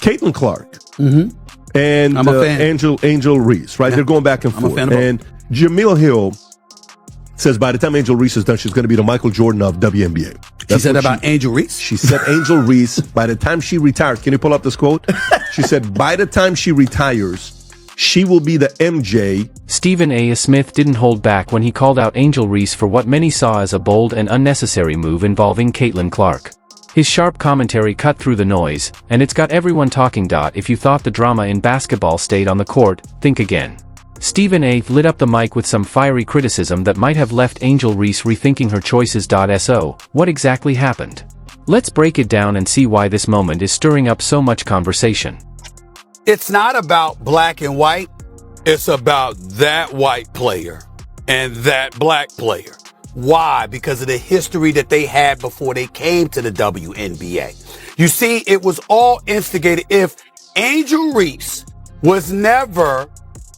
Caitlin Clark Mm-hmm. and I'm a fan. Angel Reese, right? Yeah. They're going back and I'm a forth. fan of both. And Jamil Hill says by the time Angel Reese is done, she's going to be the Michael Jordan of WNBA. She said about Angel Reese? She said Angel Reese, by the time she retires, can you pull up this quote? She said, by the time she retires, she will be the MJ. Stephen A. Smith didn't hold back when he called out Angel Reese for what many saw as a bold and unnecessary move involving Caitlin Clark. His sharp commentary cut through the noise, and it's got everyone talking. If you thought the drama in basketball stayed on the court, think again. Stephen A. lit up the mic with some fiery criticism that might have left Angel Reese rethinking her choices. So, what exactly happened? Let's break it down and see why this moment is stirring up so much conversation. It's not about black and white. It's about that white player and that black player. Why? Because of the history that they had before they came to the WNBA. You see, it was all instigated. If Angel Reese was never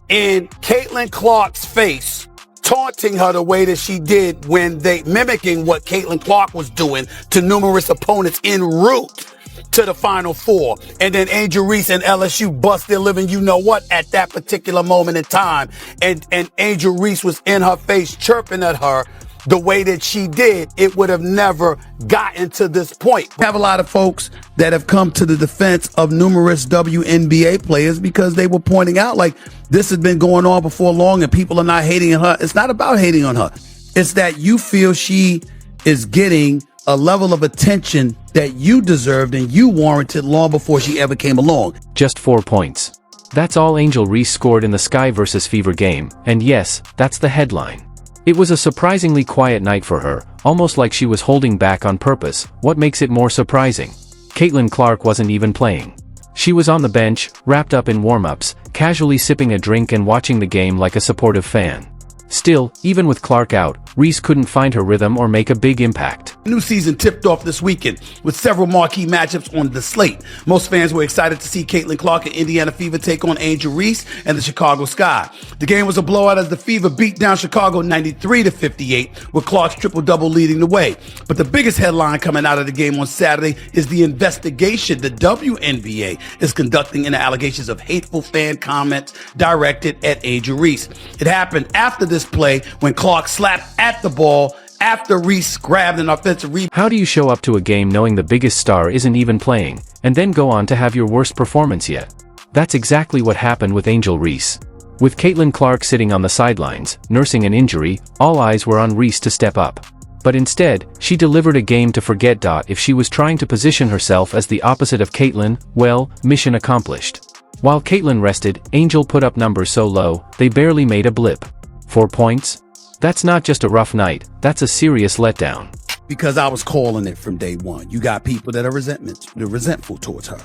in Caitlin Clark's face, taunting her the way that she did when they mimicking what Caitlin Clark was doing to numerous opponents en route to the Final Four. And then Angel Reese and LSU bust their living, you know what, at that particular moment in time. And Angel Reese was in her face chirping at her the way that she did, it would have never gotten to this point. We have a lot of folks that have come to the defense of numerous WNBA players because they were pointing out like this has been going on before long and people are not hating on her. It's not about hating on her. It's that you feel she is getting a level of attention that you deserved and you warranted long before she ever came along. Just 4 points. That's all Angel Reese scored in the Sky vs. Fever game, and yes, that's the headline. It was a surprisingly quiet night for her, almost like she was holding back on purpose. What makes it more surprising? Caitlin Clark wasn't even playing. She was on the bench, wrapped up in warm-ups, casually sipping a drink and watching the game like a supportive fan. Still, even with Clark out, Reese couldn't find her rhythm or make a big impact. New season tipped off this weekend with several marquee matchups on the slate. Most fans were excited to see Caitlin Clark and Indiana Fever take on Angel Reese and the Chicago Sky. The game was a blowout as the Fever beat down Chicago 93-58 with Clark's triple-double leading the way. But the biggest headline coming out of the game on Saturday is the investigation the WNBA is conducting into allegations of hateful fan comments directed at Angel Reese. It happened after this play when Clark slapped at the ball after Reese grabbed an offensive rebound. How do you show up to a game knowing the biggest star isn't even playing, and then go on to have your worst performance yet? That's exactly what happened with Angel Reese. With Caitlin Clark sitting on the sidelines, nursing an injury, all eyes were on Reese to step up. But instead, she delivered a game to forget. If she was trying to position herself as the opposite of Caitlin, well, mission accomplished. While Caitlin rested, Angel put up numbers so low, they barely made a blip. 4 points? That's not just a rough night, that's a serious letdown. Because I was calling it from day one. You got people that are resentful towards her.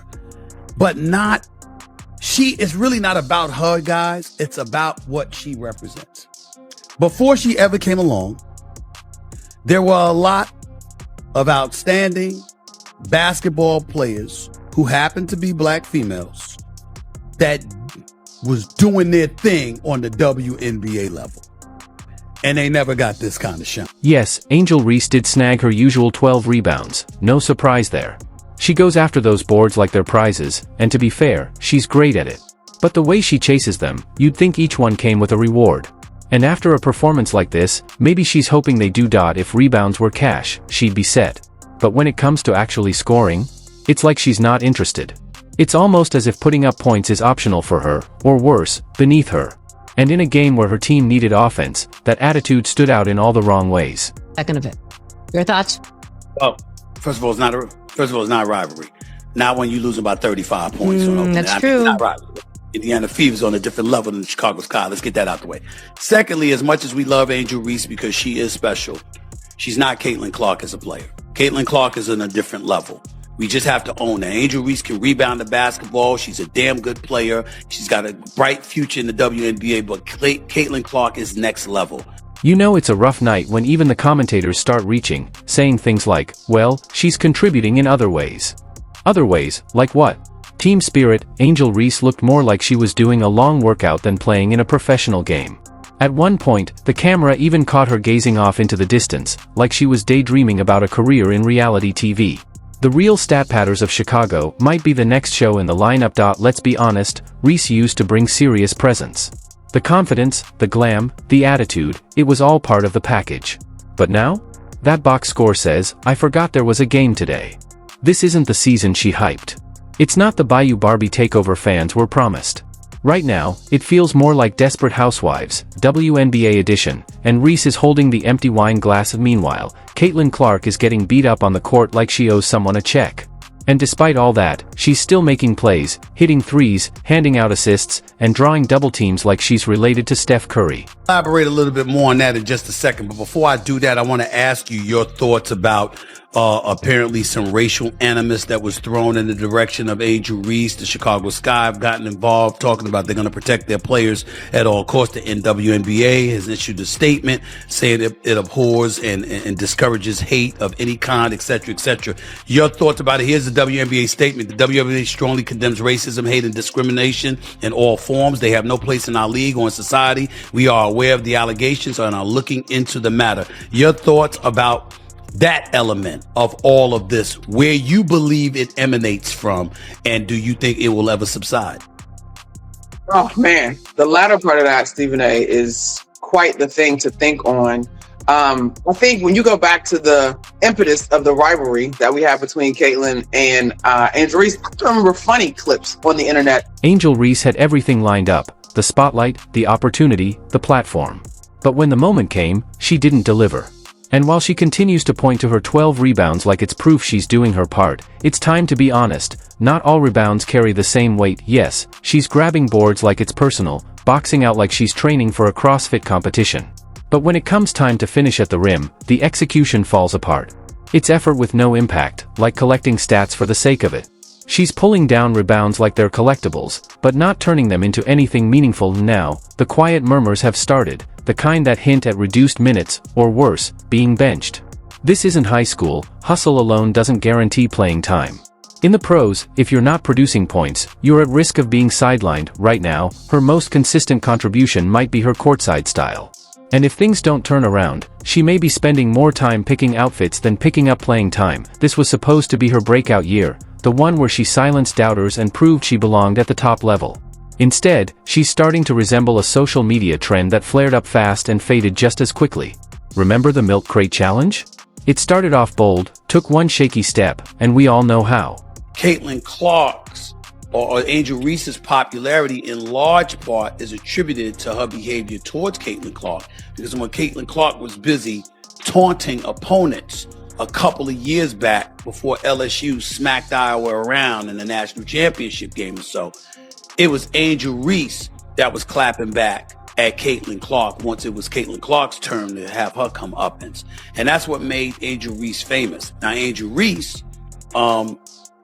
But it's really not about her, guys. It's about what she represents. Before she ever came along, there were a lot of outstanding basketball players who happened to be black females that was doing their thing on the WNBA level. And they never got this kind of shot. Yes, Angel Reese did snag her usual 12 rebounds, no surprise there. She goes after those boards like they're prizes, and to be fair, she's great at it. But the way she chases them, you'd think each one came with a reward. And after a performance like this, maybe she's hoping they do. If rebounds were cash, she'd be set. But when it comes to actually scoring, it's like she's not interested. It's almost as if putting up points is optional for her, or worse, beneath her. And in a game where her team needed offense, that attitude stood out in all the wrong ways. Second of it. Your thoughts? Well, first of all, it's not a rivalry. Not when you lose about 35 points. That's true. It's not rivalry. Indiana Fever's on a different level than the Chicago Sky. Let's get that out the way. Secondly, as much as we love Angel Reese because she is special, she's not Caitlin Clark as a player. Caitlin Clark is on a different level. We just have to own that. Angel Reese can rebound the basketball. She's a damn good player. She's got a bright future in the WNBA, but Caitlin Clark is next level. You know it's a rough night when even the commentators start reaching, saying things like, well, she's contributing in other ways. Other ways, like what? Team spirit. Angel Reese looked more like she was doing a long workout than playing in a professional game. At one point, the camera even caught her gazing off into the distance, like she was daydreaming about a career in reality TV. The real stat patters of Chicago might be the next show in the lineup. Let's be honest, Reese used to bring serious presence. The confidence, the glam, the attitude, it was all part of the package. But now? That box score says, I forgot there was a game today. This isn't the season she hyped. It's not the Bayou Barbie takeover fans were promised. Right now, it feels more like Desperate Housewives, WNBA edition, and Reese is holding the empty wine glass. Meanwhile, Caitlin Clark is getting beat up on the court like she owes someone a check. And despite all that, she's still making plays, hitting threes, handing out assists, and drawing double teams like she's related to Steph Curry. Elaborate a little bit more on that in just a second, but before I do that, I want to ask you your thoughts about apparently some racial animus that was thrown in the direction of Angel Reese. The Chicago Sky have gotten involved, talking about they're going to protect their players at all costs. The WNBA has issued a statement saying it abhors and discourages hate of any kind, etc., etc. Your thoughts about it? Here's the WNBA statement. The WNBA strongly condemns racism, hate, and discrimination in all forms. They have no place in our league or in society. We are aware of the allegations and are looking into the matter. Your thoughts about that element of all of this, where you believe it emanates from, and do you think it will ever subside? Oh man, the latter part of that, Stephen A, is quite the thing to think on. I think when you go back to the impetus of the rivalry that we have between Caitlin and Angel Reese, I remember funny clips on the internet. Angel Reese had everything lined up, the spotlight, the opportunity, the platform. But when the moment came, she didn't deliver. And while she continues to point to her 12 rebounds like it's proof she's doing her part, it's time to be honest, not all rebounds carry the same weight. Yes, she's grabbing boards like it's personal, boxing out like she's training for a CrossFit competition. But when it comes time to finish at the rim, the execution falls apart. It's effort with no impact, like collecting stats for the sake of it. She's pulling down rebounds like they're collectibles, but not turning them into anything meaningful. Now, the quiet murmurs have started, the kind that hint at reduced minutes, or worse, being benched. This isn't high school, hustle alone doesn't guarantee playing time. In the pros, if you're not producing points, you're at risk of being sidelined. Right now, her most consistent contribution might be her courtside style. And if things don't turn around, she may be spending more time picking outfits than picking up playing time. This was supposed to be her breakout year, the one where she silenced doubters and proved she belonged at the top level. Instead, she's starting to resemble a social media trend that flared up fast and faded just as quickly. Remember the milk crate challenge? It started off bold, took one shaky step, and we all know how. Caitlin Clark's or Angel Reese's popularity in large part is attributed to her behavior towards Caitlin Clark, because when Caitlin Clark was busy taunting opponents a couple of years back before LSU smacked Iowa around in the national championship game or so, it was Angel Reese that was clapping back at Caitlin Clark once it was Caitlin Clark's turn to have her comeuppance. And that's what made Angel Reese famous. Now, Angel Reese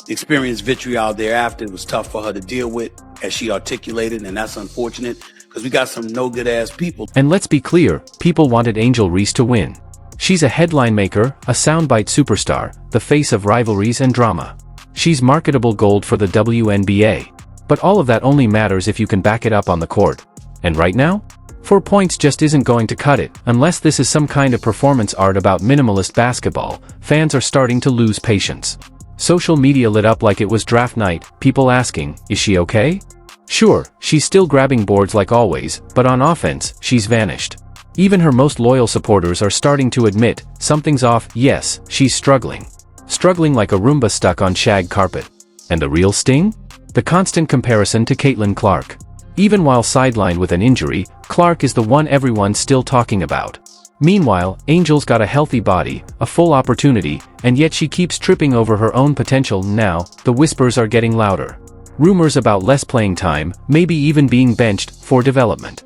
experienced vitriol thereafter. It was tough for her to deal with, as she articulated, and that's unfortunate because we got some no good ass people. And let's be clear, people wanted Angel Reese to win. She's a headline maker, a soundbite superstar, the face of rivalries and drama. She's marketable gold for the WNBA. But all of that only matters if you can back it up on the court. And right now? 4 points just isn't going to cut it. Unless this is some kind of performance art about minimalist basketball, fans are starting to lose patience. Social media lit up like it was draft night, people asking, is she okay? Sure, she's still grabbing boards like always, but on offense, she's vanished. Even her most loyal supporters are starting to admit, something's off. Yes, she's struggling. Struggling like a Roomba stuck on shag carpet. And the real sting? The constant comparison to Caitlin Clark. Even while sidelined with an injury, Clark is the one everyone's still talking about. Meanwhile, Angel's got a healthy body, a full opportunity, and yet she keeps tripping over her own potential. Now, the whispers are getting louder. Rumors about less playing time, maybe even being benched, for development.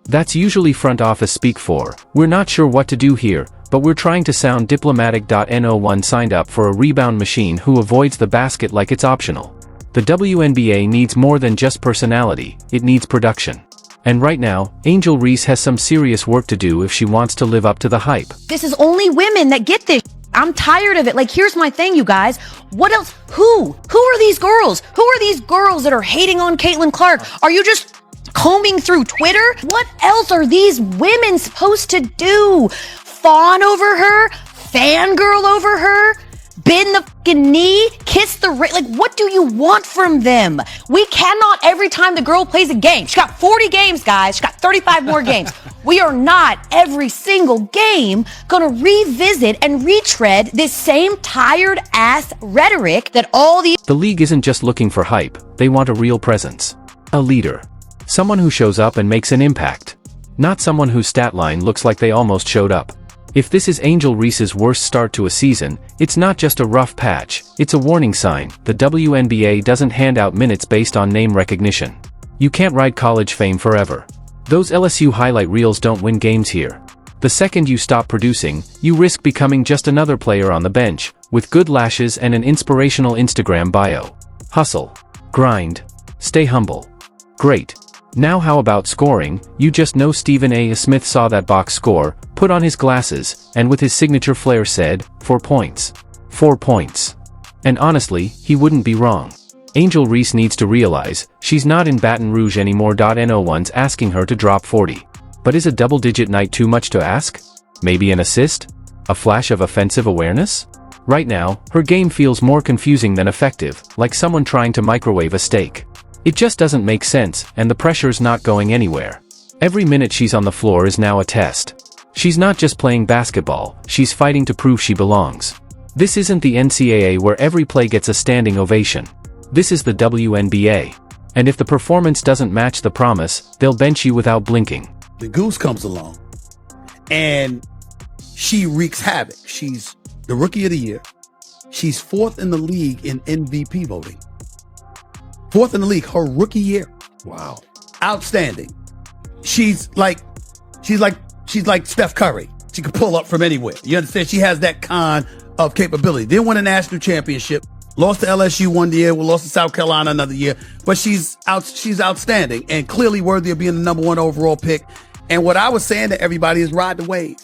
That's usually front office speak for, we're not sure what to do here, but we're trying to sound diplomatic. No one signed up for a rebound machine who avoids the basket like it's optional. The WNBA needs more than just personality, it needs production. And right now, Angel Reese has some serious work to do if she wants to live up to the hype. This is only women that get this. I'm tired of it. Like, here's my thing, you guys. What else? Who are these girls? Who are these girls that are hating on Caitlin Clark? Are you just combing through Twitter? What else are these women supposed to do? Fawn over her? Fangirl over her? bend the fucking knee, kiss the ring. Like, what do you want from them? We cannot every time the girl plays a game. She got 40 games, guys. She got 35 more games. We are not every single game gonna revisit and retread this same tired ass rhetoric that all these. The league isn't just looking for hype, they want a real presence. A leader. Someone who shows up and makes an impact. Not someone whose stat line looks like they almost showed up. If this is Angel Reese's worst start to a season, it's not just a rough patch, it's a warning sign. The WNBA doesn't hand out minutes based on name recognition. You can't ride college fame forever. Those LSU highlight reels don't win games here. The second you stop producing, you risk becoming just another player on the bench, with good lashes and an inspirational Instagram bio. Hustle. Grind. Stay humble. Great. Now how about scoring? You just know Stephen A. Smith saw that box score, put on his glasses, and with his signature flair said, 4 points. 4 points. And honestly, he wouldn't be wrong. Angel Reese needs to realize, she's not in Baton Rouge anymore. No one's asking her to drop 40. But is a double-digit night too much to ask? Maybe an assist? A flash of offensive awareness? Right now, her game feels more confusing than effective, like someone trying to microwave a steak. It just doesn't make sense, and the pressure's not going anywhere. Every minute she's on the floor is now a test. She's not just playing basketball, she's fighting to prove she belongs. This isn't the NCAA where every play gets a standing ovation. This is the WNBA. And if the performance doesn't match the promise, they'll bench you without blinking. The Goose comes along, and she wreaks havoc. She's the Rookie of the Year. She's 4th in the league in MVP voting. 4th in the league, her rookie year. Wow. Outstanding. She's like Steph Curry. She can pull up from anywhere. You understand? She has that kind of capability. Didn't win a national championship. Lost to LSU one year. We lost to South Carolina another year. But she's outstanding and clearly worthy of being the #1 overall pick. And what I was saying to everybody is ride the wave.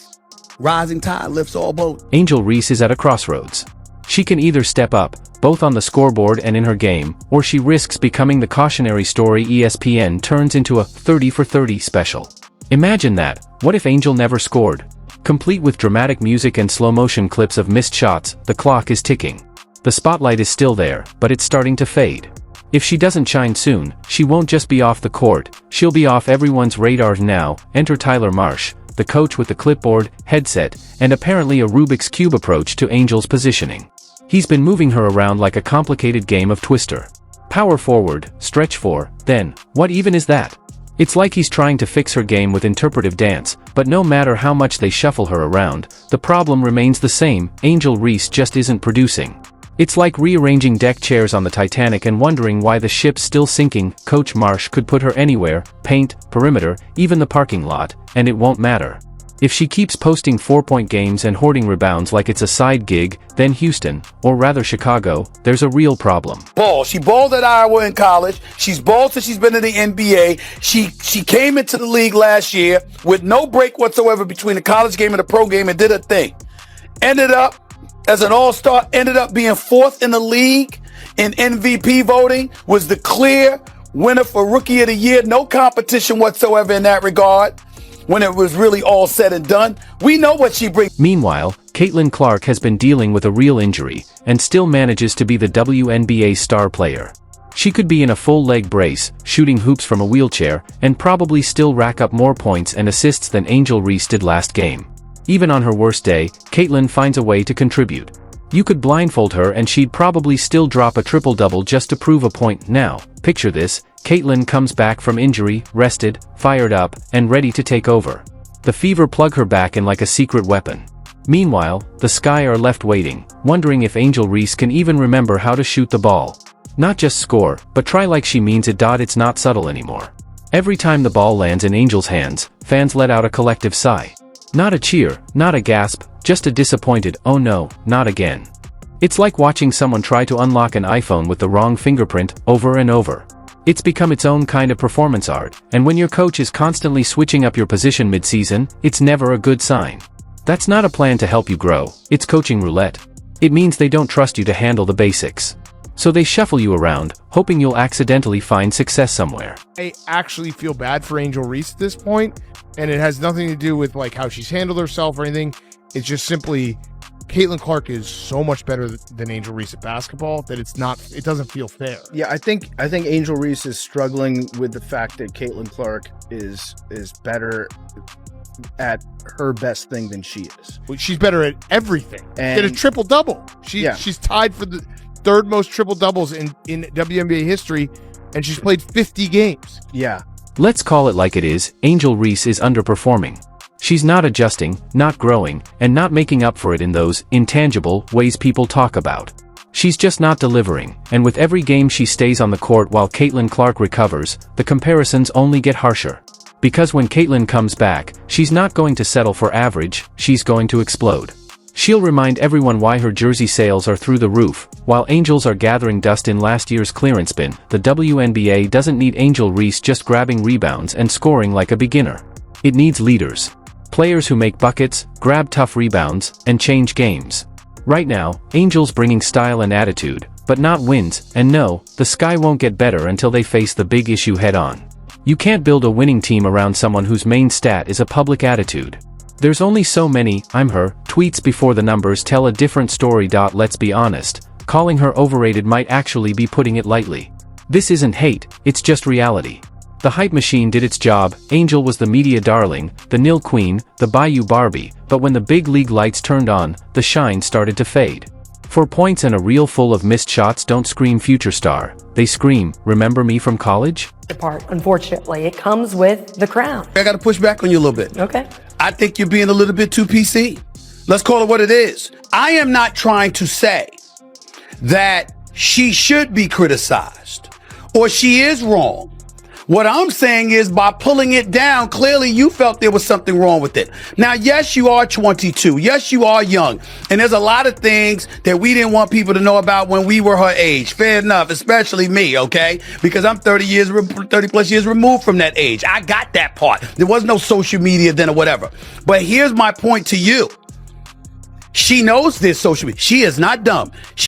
Rising tide lifts all boats. Angel Reese is at a crossroads. She can either step up, both on the scoreboard and in her game, or she risks becoming the cautionary story ESPN turns into a 30 for 30 special. Imagine that. What if Angel never scored? Complete with dramatic music and slow-motion clips of missed shots, the clock is ticking. The spotlight is still there, but it's starting to fade. If she doesn't shine soon, she won't just be off the court, she'll be off everyone's radar now. Enter Tyler Marsh, the coach with the clipboard, headset, and apparently a Rubik's Cube approach to Angel's positioning. He's been moving her around like a complicated game of Twister. Power forward, stretch 4, then, what even is that? It's like he's trying to fix her game with interpretive dance, but no matter how much they shuffle her around, the problem remains the same. Angel Reese just isn't producing. It's like rearranging deck chairs on the Titanic and wondering why the ship's still sinking. Coach Marsh could put her anywhere, paint, perimeter, even the parking lot, and it won't matter. If she keeps posting 4-point games and hoarding rebounds like it's a side gig, then Houston, or rather Chicago, there's a real problem. Ball. She balled at Iowa in college. She's balled since she's been in the NBA. She came into the league last year with no break whatsoever between the college game and the pro game and did her thing. Ended up as an all-star, ended up being 4th in the league in MVP voting, was the clear winner for Rookie of the Year. No competition whatsoever in that regard. When it was really all said and done, we know what she brings. Meanwhile, Caitlin Clark has been dealing with a real injury, and still manages to be the WNBA star player. She could be in a full leg brace, shooting hoops from a wheelchair, and probably still rack up more points and assists than Angel Reese did last game. Even on her worst day, Caitlin finds a way to contribute. You could blindfold her and she'd probably still drop a triple-double just to prove a point. Now, picture this. Caitlin comes back from injury, rested, fired up, and ready to take over. The Fever plug her back in like a secret weapon. Meanwhile, the Sky are left waiting, wondering if Angel Reese can even remember how to shoot the ball. Not just score, but try like she means it. It's not subtle anymore. Every time the ball lands in Angel's hands, fans let out a collective sigh. Not a cheer, not a gasp, just a disappointed, oh no, not again. It's like watching someone try to unlock an iPhone with the wrong fingerprint, over and over. It's become its own kind of performance art, and when your coach is constantly switching up your position mid-season, it's never a good sign. That's not a plan to help you grow, it's coaching roulette. It means they don't trust you to handle the basics. So they shuffle you around, hoping you'll accidentally find success somewhere. I actually feel bad for Angel Reese at this point, and it has nothing to do with like how she's handled herself or anything. It's just simply Caitlin Clark is so much better than Angel Reese at basketball that it doesn't feel fair. Yeah, I think Angel Reese is struggling with the fact that Caitlin Clark is better at her best thing than she is. Well, she's better at everything. And Did a triple double. She's tied for the third most triple doubles in WNBA history, and she's played 50 games. Yeah. Let's call it like it is. Angel Reese is underperforming. She's not adjusting, not growing, and not making up for it in those intangible ways people talk about. She's just not delivering, and with every game she stays on the court while Caitlin Clark recovers, the comparisons only get harsher. Because when Caitlin comes back, she's not going to settle for average, she's going to explode. She'll remind everyone why her jersey sales are through the roof. While Angels are gathering dust in last year's clearance bin, the WNBA doesn't need Angel Reese just grabbing rebounds and scoring like a beginner. It needs leaders. Players who make buckets, grab tough rebounds, and change games. Right now, Angels bringing style and attitude, but not wins, and no, the sky won't get better until they face the big issue head-on. You can't build a winning team around someone whose main stat is a public attitude. There's only so many "I'm her" tweets before the numbers tell a different story. Let's be honest, calling her overrated might actually be putting it lightly. This isn't hate, it's just reality. The hype machine did its job. Angel was the media darling, the nil queen, the Bayou Barbie, but when the big league lights turned on, the shine started to fade. 4 points and a reel full of missed shots don't scream future star, they scream, remember me from college? Part, unfortunately, it comes with the crown. I got to push back on you a little bit. Okay. I think you're being a little bit too PC. Let's call it what it is. I am not trying to say that she should be criticized or she is wrong. What I'm saying is by pulling it down, clearly you felt there was something wrong with it. Now, yes, you are 22. Yes, you are young. And there's a lot of things that we didn't want people to know about when we were her age. Fair enough, especially me, okay? Because I'm 30 plus years removed from that age. I got that part. There was no social media then or whatever. But here's my point to you. She knows this social media. She is not dumb.